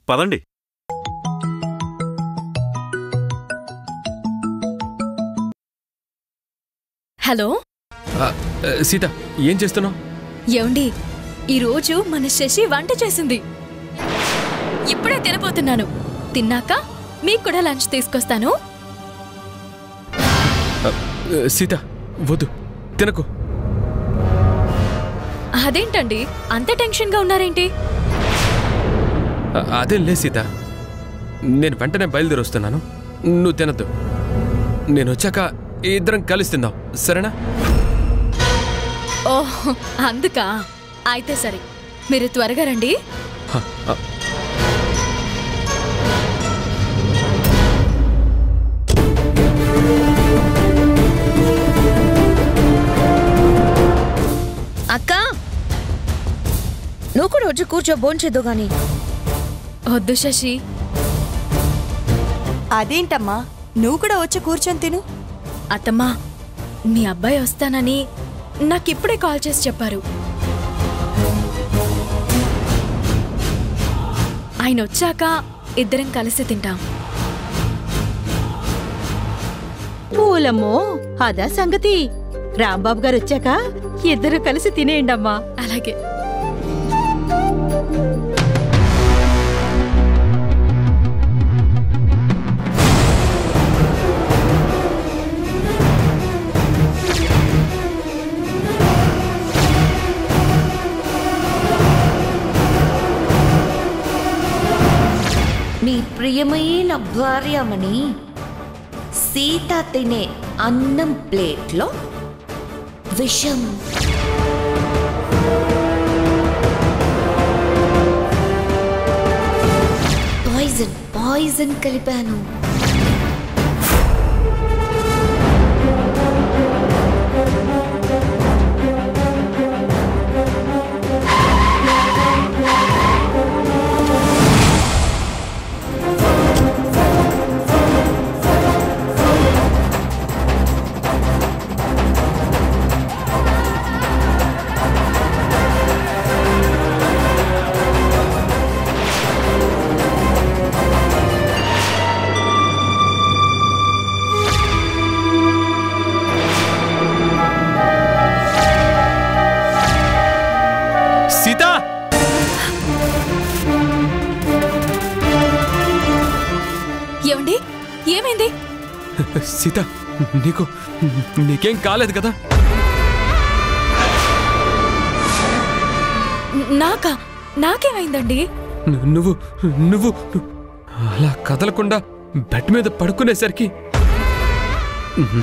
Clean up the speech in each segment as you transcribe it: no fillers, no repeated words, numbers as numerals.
పదండి. హలో సీత, ఏం చేస్తున్నావు? ఏమండి, ఈరోజు మన శశి వంట చేసింది. ఇప్పుడే తినబోతున్నాను. తిన్నాక మీకు కూడా లంచ్ తీసుకొస్తాను. సీత, వద్దు, తినకు. అదేంటండి అంత టెన్షన్గా ఉన్నారేంటి? అదేం లే సీత, నేను వెంటనే బయలుదేరి వస్తున్నాను. నువ్వు తినద్దు. నేను వచ్చాక ఇద్దరం కలిసి తిందాం, సరేనా? ఓహ్, అందుకా? అయితే సరే, మీరు త్వరగా రండి. అక్క, నువ్వు కూడా వచ్చి కూర్చో, భోంచేద్దు గాని. వద్దు శశి. అదేంటమ్మా, నువ్వు కూడా వచ్చి కూర్చొని తిను. అత్తమ్మా, మీ అబ్బాయి వస్తానని నాకిప్పుడే కాల్ చేసి చెప్పారు. ఆయన వచ్చాక ఇద్దరం కలిసి తింటాం. పూలమ్మో, అదా సంగతి. రాంబాబు గారు వచ్చాక ఇద్దరు కలిసి తినేయండమ్మా. అలాగే. నీ ప్రియమైన భార్యమణి సీత తినే అన్నం ప్లేట్లో విషం. పాయిజన్ కలిపాను. ఏమండి, ఏమైంది? సీత, నీకేం కాలేదు కదా? నాకేమైందండి? నువ్వు అలా కదలకుండా బెడ్ మీద పడుకునేసరికి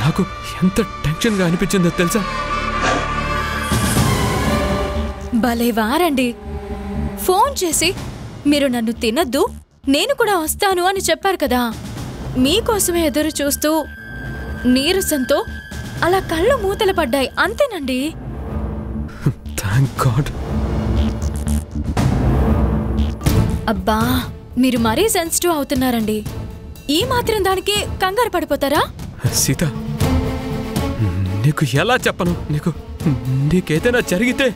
నాకు ఎంత టెన్షన్గా అనిపించిందో తెలుసా? భలేవారండి. ఫోన్ చేసి మీరు నన్ను తినద్దు, నేను కూడా వస్తాను అని చెప్పారు కదా. మీకోసమే ఎదురు చూస్తూ నీరసంతో అలా కళ్ళు మూతలు పడ్డాయి, అంతేనండి. Thank God. అబ్బా, మీరు మరీ సెన్సిటివ్ అవుతున్నారండి. ఈ మాత్రం దానికి కంగారు పడిపోతారా? సీత, నీకు ఎలా చెప్పను? నీకేదైనా జరిగితే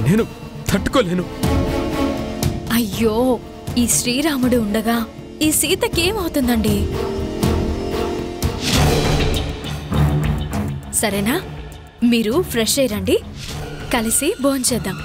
నేను తట్టుకోలేను. అయ్యో, ఈ శ్రీరాముడు ఉండగా ఈ సీతకేమవుతుందండి? సరేనా, మీరు ఫ్రెష్ అయ్యండి, కలిసి భోంచేద్దాం.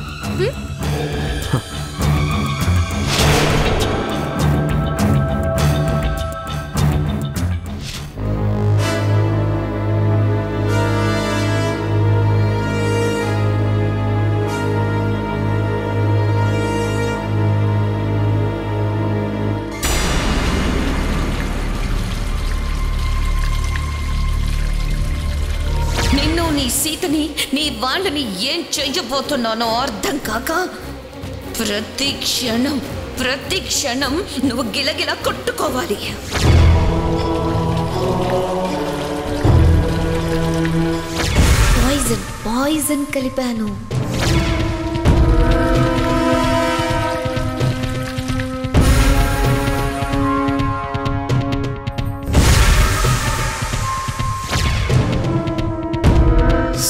నీ సీతని, నీ వాళ్ళని ఏం చెయ్యబోతున్నానో అర్థం కాక ప్రతి క్షణం నువ్వు గిలగిలా కొట్టుకోవాలి. పాయిజన్ కలిపాను.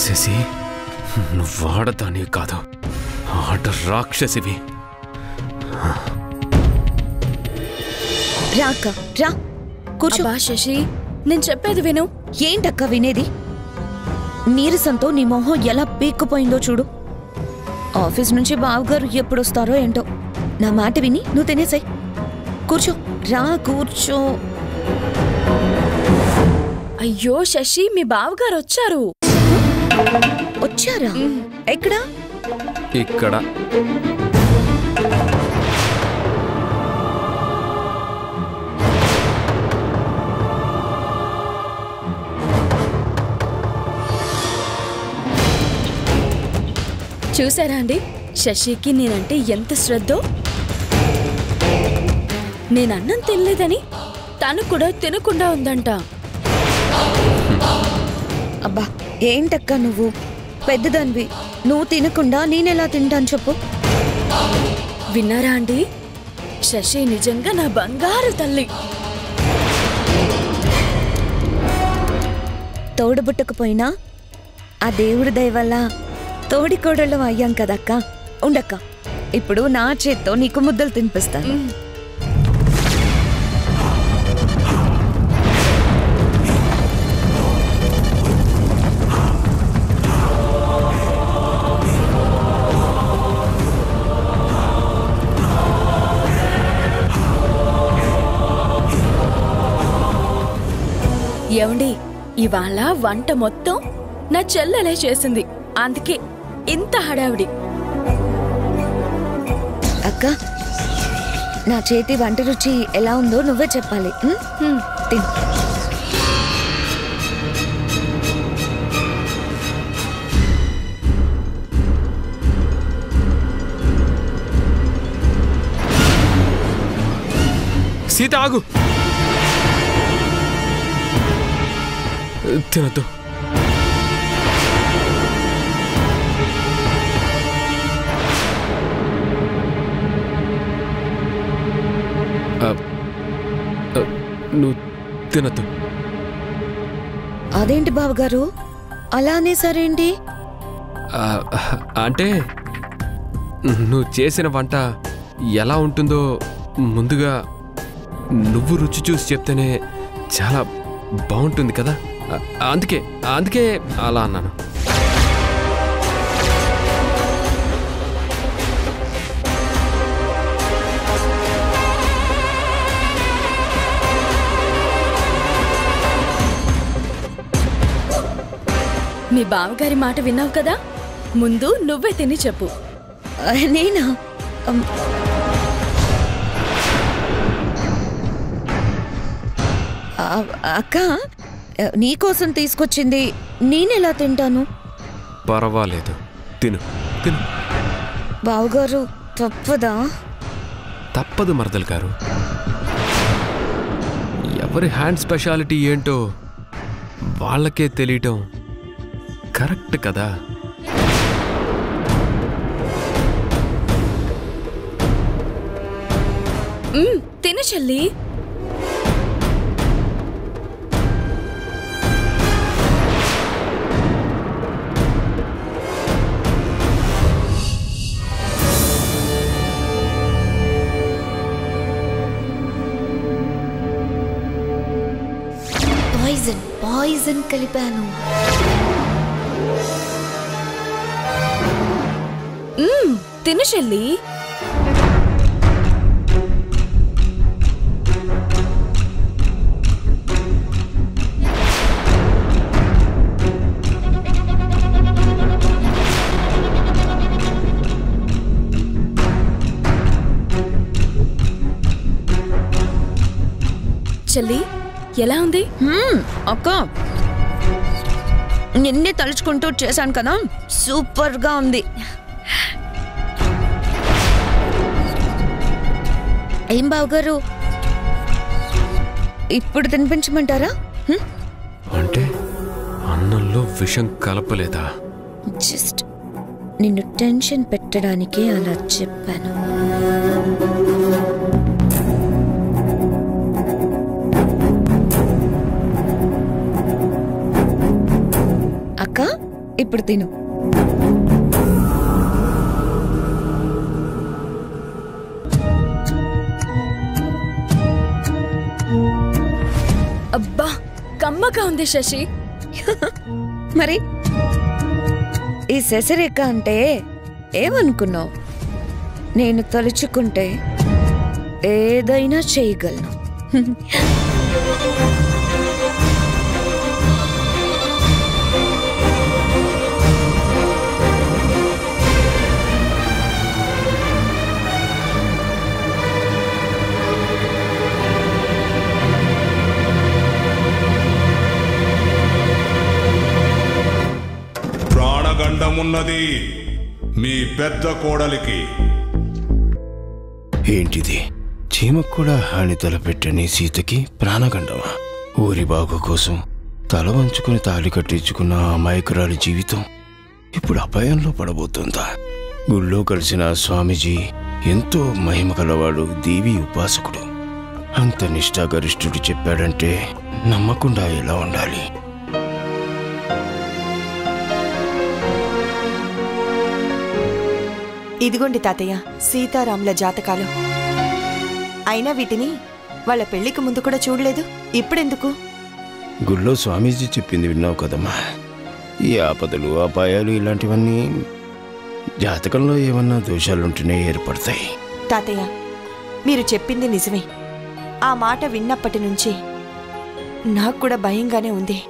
శశి, నువ్వు ఆడదానివి కాదు, ఆట రాక్షసివి. రా అక్క రా కూర్చో. అబ్బా శశి, నేను చెప్పేది విను. ఏంటక్క వినేది? నీరసంతో నీ మొహం ఎలా పీక్కుపోయిందో చూడు. ఆఫీస్ నుంచి బావగారు ఎప్పుడొస్తారో ఏంటో. నా మాట విని నువ్వు తినేసాయి. కూర్చో రా కూర్చో. అయ్యో శశి, మీ బావగారు వచ్చారు. వచ్చారా? ఎక్కడా? ఇక్కడ చూసారా అండి, శశికి నేనంటే ఎంత శ్రద్ధో. నేను అన్నం తినలేదని తను కూడా తినకుండా ఉందంట. అబ్బా ఏంటక్క నువ్వు పెద్దదానివి, నువ్వు తినకుండా నేనెలా తింటాను చెప్పు. విన్నారా అండి, శశి నిజంగా నా బంగారు తల్లి. తోడుబుట్టకపోయినా ఆ దేవుడి దయ వల్ల తోడి కోడళ్ళం అయ్యాం కదక్క. ఉండక్క, ఇప్పుడు నా చేత్తో నీకు ముద్దలు తినిపిస్తాను. ఏమండి, ఇవాళ వంట మొత్తం నా చెల్లెలే చేసింది, అందుకే ఇంత హడావిడి. అక్క, నా చేతి వంట రుచి ఎలా ఉందో నువ్వే చెప్పాలి. తిను. సీత ఆగు. తినద్దు. నువ్వు తినద్దు. అదేంటి బావగారు అలా అనేసారేంటి? అంటే నువ్వు చేసిన వంట ఎలా ఉంటుందో ముందుగా నువ్వు రుచి చూసి చెప్తేనే చాలా బాగుంటుంది కదా, అందుకే అలా అన్నాను. మీ బావగారి మాట విన్నావు కదా, ముందు నువ్వే తిని చెప్పు. నేనా? అక్క, నీకోసం తీసుకొచ్చింది నేనెలా తింటాను? పర్వాలేదు, తిను తిను. బావగారు తప్పదా? తప్పదు మరదలు గారు. ఎవరి హ్యాండ్ స్పెషాలిటీ ఏంటో వాళ్ళకే తెలియటం కరెక్ట్ కదా. తిను చెల్లి. పాయిజన్ కలిపాను. తిను చెల్లి. చెల్లి ఎలా ఉంది? అక్క, నిన్నే తలుచుకుంటూ చేశాను కదా, సూపర్ గా ఉంది. ఏం బావగారు, ఇప్పుడు తినిపించమంటారా? అంటే అన్నంలో విషం కలపలేదా? జస్ట్ నిన్ను టెన్షన్ పెట్టడానికే అలా చెప్పాను. అక్క, ఇప్పుడు తిను. కమ్మగా ఉంది శశి. మరి ఈ శశిరేఖ అంటే ఏమనుకున్నావు? నేను తలుచుకుంటే ఏదైనా చేయగలను. ప్రాణగండమున్నది మీ పెద్ద కోడలికి. ఏంటిది? చీమకు కూడా హాని తలపెట్టని సీతకి ప్రాణగండమా? ఊరి బాగు కోసం తల వంచుకుని తాళి కట్టించుకున్న ఆ అమాయకురాలి జీవితం ఇప్పుడు అపాయంలో పడబోతుందా? గుళ్ళో కలిసిన స్వామీజీ ఎంతో మహిమ కలవాడు, దేవి ఉపాసకుడు. అంత నిష్ఠాగరిష్ఠుడు చెప్పాడంటే నమ్మకుండా ఎలా ఉండాలి? ఇదిగోండి తాతయ్య, సీతారాముల జాతకాలు. అయినా వీటిని వాళ్ళ పెళ్లికి ముందు కూడా చూడలేదు, ఇప్పుడెందుకు? గుళ్ళో స్వామీజీ చెప్పింది విన్నావు కదమ్మా. ఈ ఆపదలు, అపాయాలు ఇలాంటివన్నీ జాతకంలో ఏమన్నా దోషాలుంటేనే ఏర్పడతాయి. తాతయ్య, మీరు చెప్పింది నిజమే. ఆ మాట విన్నప్పటి నుంచి నాకు కూడా భయంగానే ఉంది.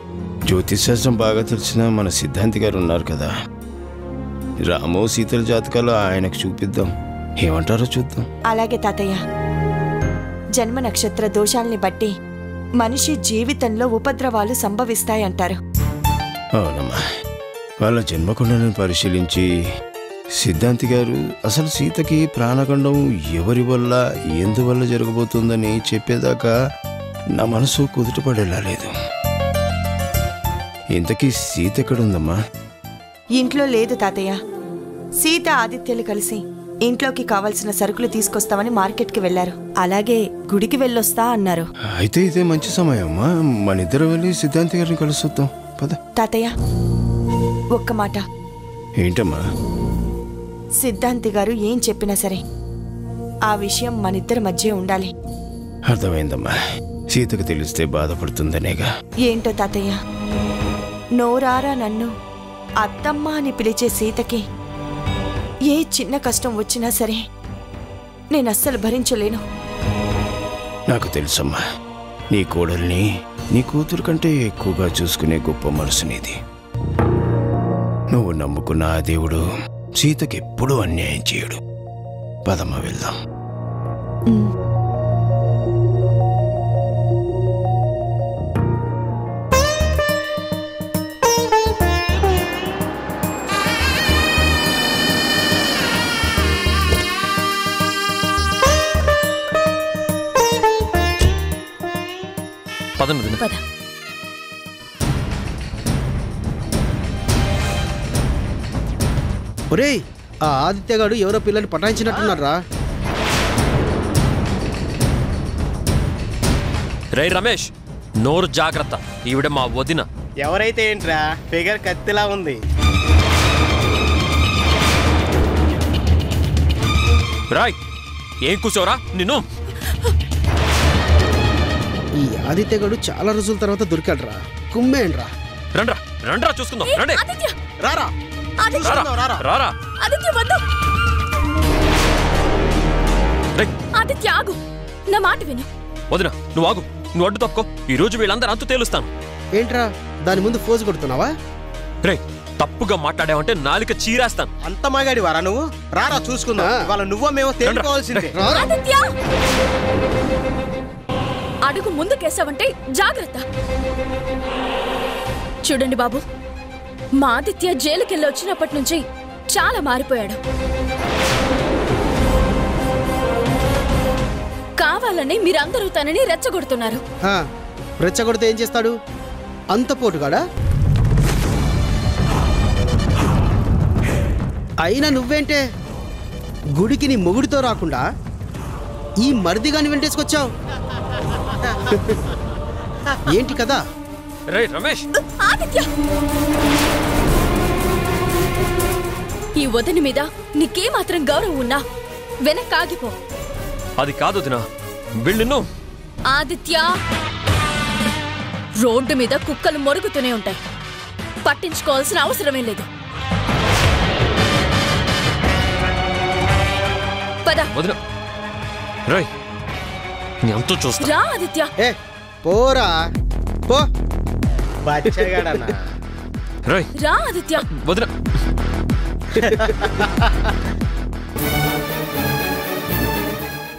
జ్యోతిశాస్త్రం బాగా తెలిసిన మన సిద్ధాంతి గారు ఉన్నారు కదా, రాము సీతల జాతకాలు ఆయనకు చూపిద్దాం. ఏమంటారో చూద్దాం. అలాగే తాతయ్య. జన్మ నక్షత్ర దోషాల్ని బట్టి మనిషి జీవితంలో ఉపద్రవాలు సంభవిస్తాయంటారు. అవునమ్మా, వాళ్ళ జన్మకుండలను పరిశీలించి సిద్ధాంతి గారు అసలు సీతకి ప్రాణగండం ఎవరి వల్ల, ఎందువల్ల జరగబోతుందని చెప్పేదాకా నా మనసు కుదుటపడేలా లేదు. ఇంతకీ సీత ఎక్కడుందమ్మా? ఇంట్లో లేదు తాతయ్య. సీత, ఆదిత్యలు కలిసి ఇంట్లోకి కావలసిన సరుకులు తీసుకొస్తామని మార్కెట్కి వెళ్లారు. అలాగే గుడికి వెళ్ళొస్తా అన్నారు. అయితే ఇదే మంచి సమయం అమ్మా, మన ఇద్దరు వెళ్ళి సిద్ధాంతి గారిని కలుసుద్దాం. పద. తాతయ్య, ఒక్క మాట. ఏంటమ్మా? సిద్ధాంతి గారు ఏం చెప్పినా సరే ఆ విషయం మనిద్దరి మధ్య ఉండాలి. అర్థమైందమ్మా, సీతకు తెలిస్తే బాధపడుతుందనేగా. ఏంటో తాతయ్య, నోరారా నన్ను అత్తమ్మ అని పిలిచే సీతకి ఏ చిన్న కష్టం వచ్చినా సరే నేను అస్సలు భరించలేను. నాకు తెలుసమ్మా, నీ కోడల్ని నీ కూతురు కంటే ఎక్కువగా చూసుకునే గొప్ప మనసు నీది. నువ్వు నమ్ముకున్న ఆ దేవుడు సీతకి ఎప్పుడూ అన్యాయం చేయడు. పదమ్మ, వెళ్దాం. పద. ఒరేయ్, ఆ ఆదిత్యగాడు ఎవరో పిల్లని పటాయించినట్టున్నారా? రే రమేష్, నోరు జాగ్రత్త, ఈవిడ మా వదిన. ఎవరైతే ఏంట్రా, ఫిగర్ కత్తిలా ఉంది. రాయ్, ఏం కూర్చోరా నిన్ను? ఈ ఆదిత్యగాడు చాలా రోజుల తర్వాత దొరికాడురా. కుమ్మేంట్రా. రండ్రా రండ్రా, చూసుకుందాం. రండి. రారా రారా రారా. ఆదిత్య, ఆగు, నా మాట విను. వదిన, నువ్వు ఆగు, నువ్వు అడ్డు తప్పుకో. ఈ రోజు వీళ్ళందరూ అంతు తేలుస్తాను. ఏంట్రా, దాని ముందు ఫోజు కొడుతున్నావా? రే, తప్పుగా మాట్లాడావంటే నాలుక చీరేస్తాను. అంత మగాడి వారా నువ్వు? రారా చూసుకుందా. వాళ్ళ నువ్వో మేమో తేలుకోవాల్సిందే. ఆదిత్య, అడుగు ముందుకేసావంటే జాగ్రత్త. చూడండి బాబు, మా ఆదిత్య జైలుకెళ్ళి వచ్చినప్పటి నుంచి చాలా మారిపోయాడు. కావాలని మీరందరూ తనని రెచ్చగొడుతున్నారు. రెచ్చగొడితే ఏం చేస్తాడు? అంత పోటుగాడా? అయినా నువ్వేంటే గుడికి నీ మొగుడితో రాకుండా ఈ మరిదిగాని వెంటేసుకొచ్చావు ఏంటి కదా? రే రమేష్, ఆదిత్య, ఈ వదిన మీద నీకేమాత్రం గౌరవం ఉన్నా వెనక్కి ఆగిపో. అది కాదు వదినా, వీళ్ళు ఆదిత్య, రోడ్డు మీద కుక్కలు మొరుగుతూనే ఉంటాయి, పట్టించుకోవాల్సిన అవసరమే లేదు. పద. రాయ్, ఎంతో చూస్తా. రా ఆదిత్య. పోరా పో. బచ్చగాడన్నా. రాయ్, రా ఆదిత్య. వదిన.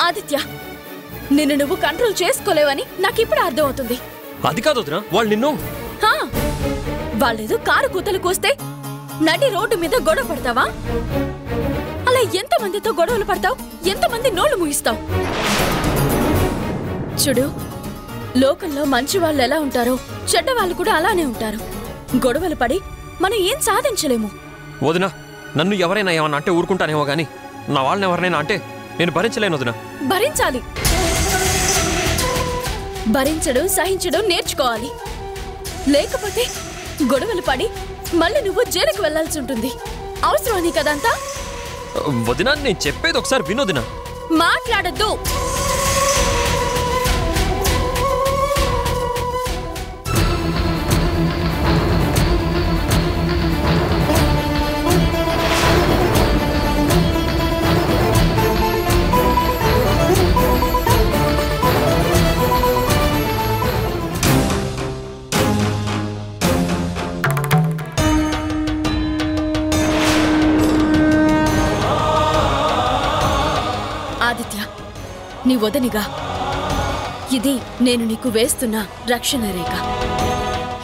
ఆదిత్య, నిన్ను నువ్వు కంట్రోల్ చేసుకోలేవని నాకిప్పుడు అర్థం అవుతుంది. అది కాదు వదిన, వాళ్ళు నిన్ను. వాళ్ళేదో కారు కూతలు కూస్తే నడి రోడ్డు మీద గొడవ పడతావా? అలా ఎంతమందితో గొడవలు పడతావు? ఎంతమంది నోళ్లు ముగిస్తావు? చూడు, లోకల్లో మంచి వాళ్ళు ఎలా ఉంటారో చెడ్డ వాళ్ళు కూడా అలానే ఉంటారు. గొడవలు పడి మనం ఏం సాధించలేము. వదిన, నన్ను ఎవరైనా ఏమన్నా అంటే ఊరుకుంటానేమో గాని నా వాళ్ళని ఎవరైనా అంటే నేను భరించలేను వదిన. భరించాలి. భరించడం సహించడం నేర్చుకోవాలి. లేకపోతే గొడవలు పడి మళ్ళీ నువ్వు జైలుకు వెళ్లాల్సి ఉంటుంది. అవసరమని కదంతా. వదిన, నేను చెప్పేది ఒకసారి వినోదిన. మాట్లాడద్దు. ఆదిత్య, నీ వదనిగా ఇది నేను నీకు వేస్తున్న రక్షణ రేఖ.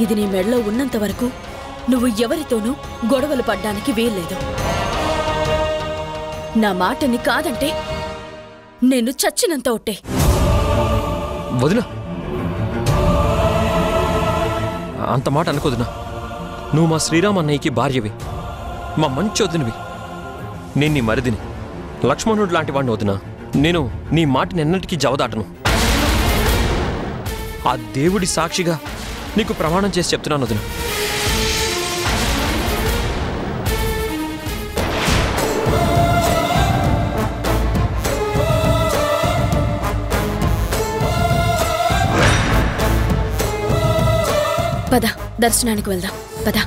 ఇది నీ మెడలో ఉన్నంత వరకు నువ్వు ఎవరితోనూ గొడవలు పడ్డానికి వీల్లేదు. నా మాటని కాదంటే నేను చచ్చినంత ఒట్టే. వదిన, అంత మాట అనుకోదునా. నువ్వు మా శ్రీరామ్ అన్నయ్యకి భార్యవి, మా మంచి వదినవి. నేను నీ మరిదిని, లక్ష్మణుడు లాంటి వాడిని వదినా. నేను నీ మాటని ఎన్నటికీ జవదాటను. ఆ దేవుడి సాక్షిగా నీకు ప్రమాణం చేసి చెప్తున్నాను వదిన. పద, దర్శనానికి వెళ్దాం. పద.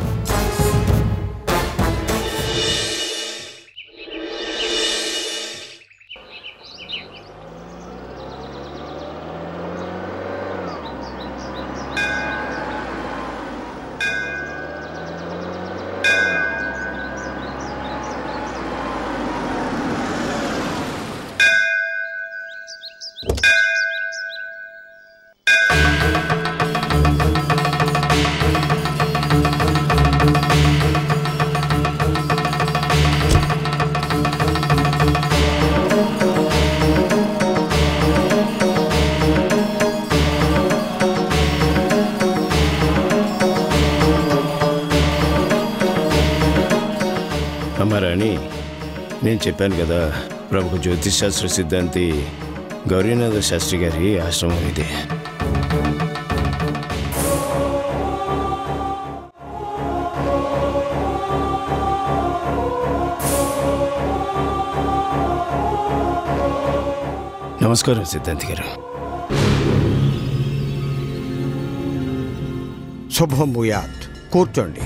అమ్మారాణి, నేను చెప్పాను కదా, ప్రముఖ జ్యోతిష్ శాస్త్ర సిద్ధాంతి గౌరీనాథ శాస్త్రి గారి ఆశ్రమం ఇదే. నమస్కారం సిద్ధాంతి గారు. శుభం భూయాత్. కూర్చోండి.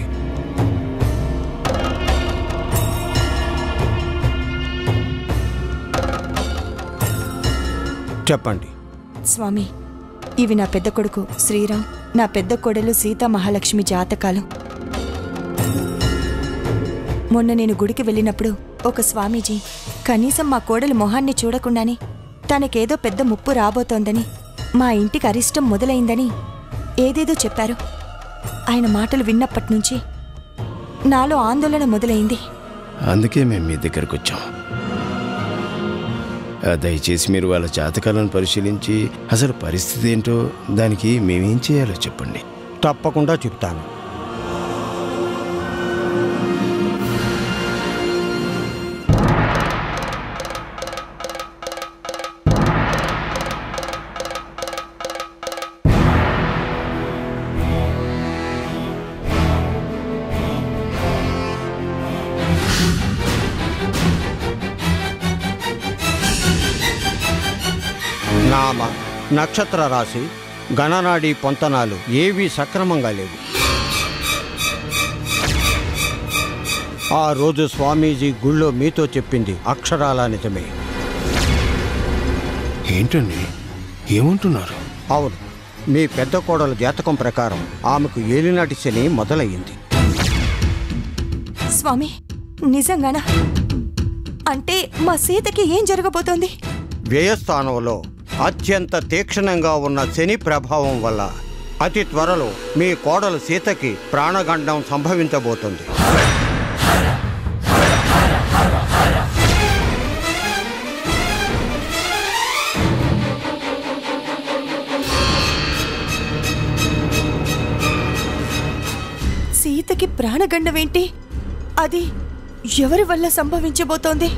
చెప్పండి. స్వామి, ఇవి నా పెద్ద కొడుకు శ్రీరామ్, నా పెద్ద కోడలు సీతా మహాలక్ష్మి జాతకాలు. మొన్న నేను గుడికి వెళ్ళినప్పుడు ఒక స్వామీజీ కనీసం మా కోడలు మొహాన్ని చూడకుండానే తనకేదో పెద్ద ముప్పు రాబోతోందని, మా ఇంటికి అరిష్టం మొదలైందని ఏదేదో చెప్పారు. ఆయన మాటలు విన్నప్పటినుంచి నాలో ఆందోళన మొదలైంది. అందుకే మేము మీ దగ్గరకు వచ్చాం. దయచేసి మీరు వాళ్ళ జాతకాలను పరిశీలించి అసలు పరిస్థితి ఏంటో, దానికి మేమేం చేయాలో చెప్పండి. తప్పకుండా చెప్తాను. నామ, నక్షత్ర రాశి, గణనాడి పొంతనాలు ఏవీ సక్రమంగా లేవు. ఆ రోజు స్వామీజీ గుళ్ళో మీతో చెప్పింది అక్షరాల నిజమే. ఏంటండి ఏమంటున్నారు? అవును, మీ పెద్ద కోడల జాతకం ప్రకారం ఆమెకు ఏలినాటి శని మొదలయ్యింది. స్వామి, నిజంగానా? అంటే మా సీతకి ఏం జరగబోతోంది? వ్యయస్థానంలో అత్యంత తీక్షణంగా ఉన్న శని ప్రభావం వల్ల అతి త్వరలో మీ కోడలు సీతకి ప్రాణగండం సంభవించబోతుంది. సీతకి ప్రాణగండమేంటి? అది ఎవరి వల్ల సంభవించబోతోంది?